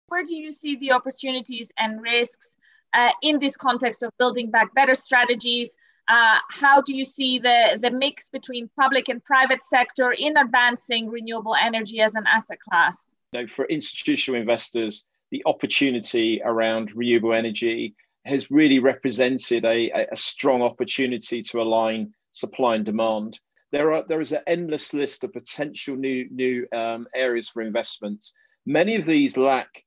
Where do you see the opportunities and risks in this context of building back better strategies? How do you see the mix between public and private sector in advancing renewable energy as an asset class? For institutional investors, the opportunity around renewable energy has really represented a strong opportunity to align supply and demand. There is an endless list of potential new areas for investment. Many of these lack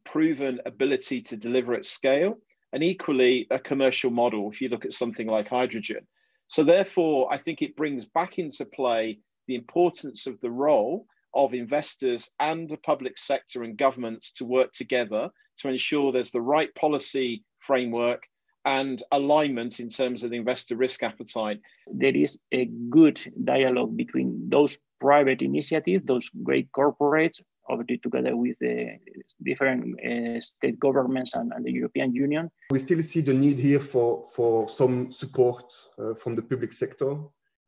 proven ability to deliver at scale, and equally a commercial model if you look at something like hydrogen. So therefore, I think it brings back into play the importance of the role of investors and the public sector and governments to work together to ensure there's the right policy framework and alignment in terms of the investor risk appetite. There is a good dialogue between those private initiatives, those great corporates, obviously together with the different state governments and the European Union. We still see the need here for some support from the public sector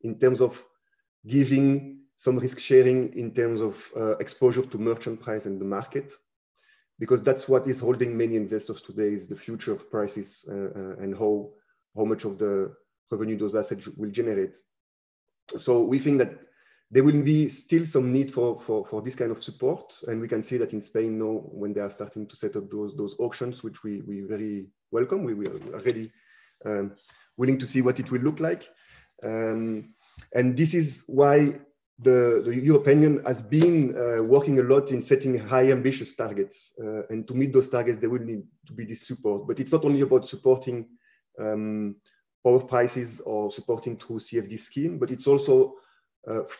in terms of giving some risk sharing in terms of exposure to merchant price and the market, because that's what is holding many investors today, is the future of prices and how much of the revenue those assets will generate. So we think that there will be still some need for this kind of support, and we can see that in Spain now when they are starting to set up those auctions, which we very welcome. We are already willing to see what it will look like, and this is why the European Union has been working a lot in setting high ambitious targets, and to meet those targets there will need to be this support. But it's not only about supporting power prices or supporting through CFD scheme, but it's also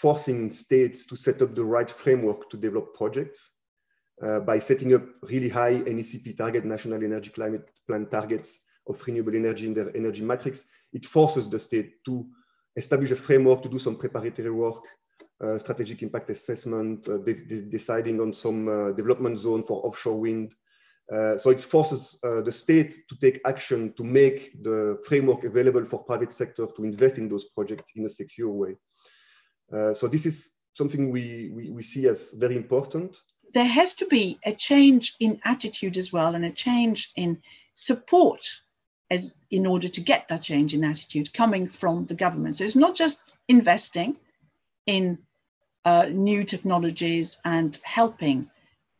forcing states to set up the right framework to develop projects by setting up really high NECP target, National Energy Climate Plan targets of renewable energy in their energy matrix. It forces the state to establish a framework to do some preparatory work, strategic impact assessment, deciding on some development zone for offshore wind. So it forces the state to take action to make the framework available for private sector to invest in those projects in a secure way. So this is something we see as very important. There has to be a change in attitude as well, and a change in support as in order to get that change in attitude coming from the government. So it's not just investing in new technologies and helping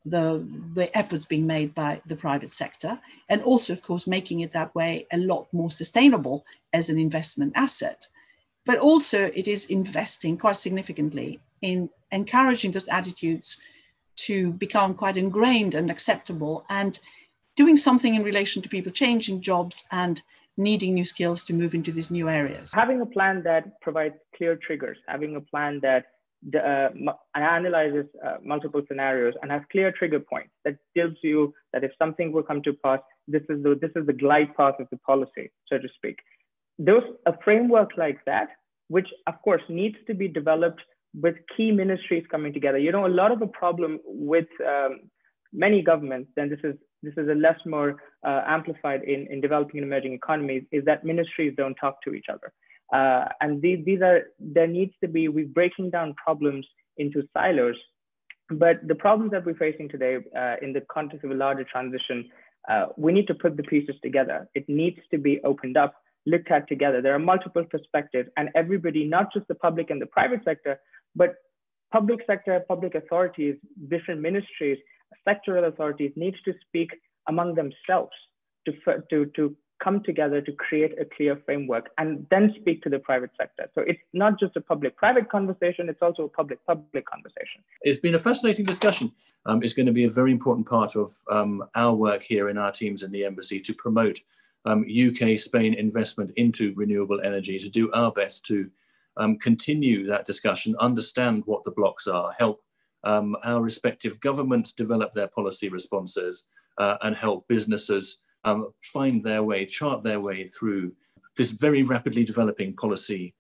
the efforts being made by the private sector, and also, of course, making it that way a lot more sustainable as an investment asset. But also it is investing quite significantly in encouraging those attitudes to become quite ingrained and acceptable, and doing something in relation to people changing jobs and needing new skills to move into these new areas. Having a plan that provides clear triggers, having a plan that analyzes multiple scenarios and has clear trigger points that tells you that if something will come to pass, this is the glide path of the policy, so to speak. A framework like that, which of course needs to be developed with key ministries coming together. You know, a lot of the problem with many governments, and this is a less more amplified in developing and emerging economies, is that ministries don't talk to each other. And there needs to be, we're breaking down problems into silos. But the problems that we're facing today in the context of a larger transition, we need to put the pieces together. It needs to be opened up, looked at together. There are multiple perspectives, and everybody, not just the public and the private sector, but public sector, public authorities, different ministries, sectoral authorities needs to speak among themselves to come together to create a clear framework and then speak to the private sector. So it's not just a public-private conversation, it's also a public-public conversation. It's been a fascinating discussion. It's going to be a very important part of our work here in our teams in the embassy to promote UK-Spain investment into renewable energy, to do our best to continue that discussion, understand what the blocks are, help our respective governments develop their policy responses, and help businesses find their way, chart their way through this very rapidly developing policy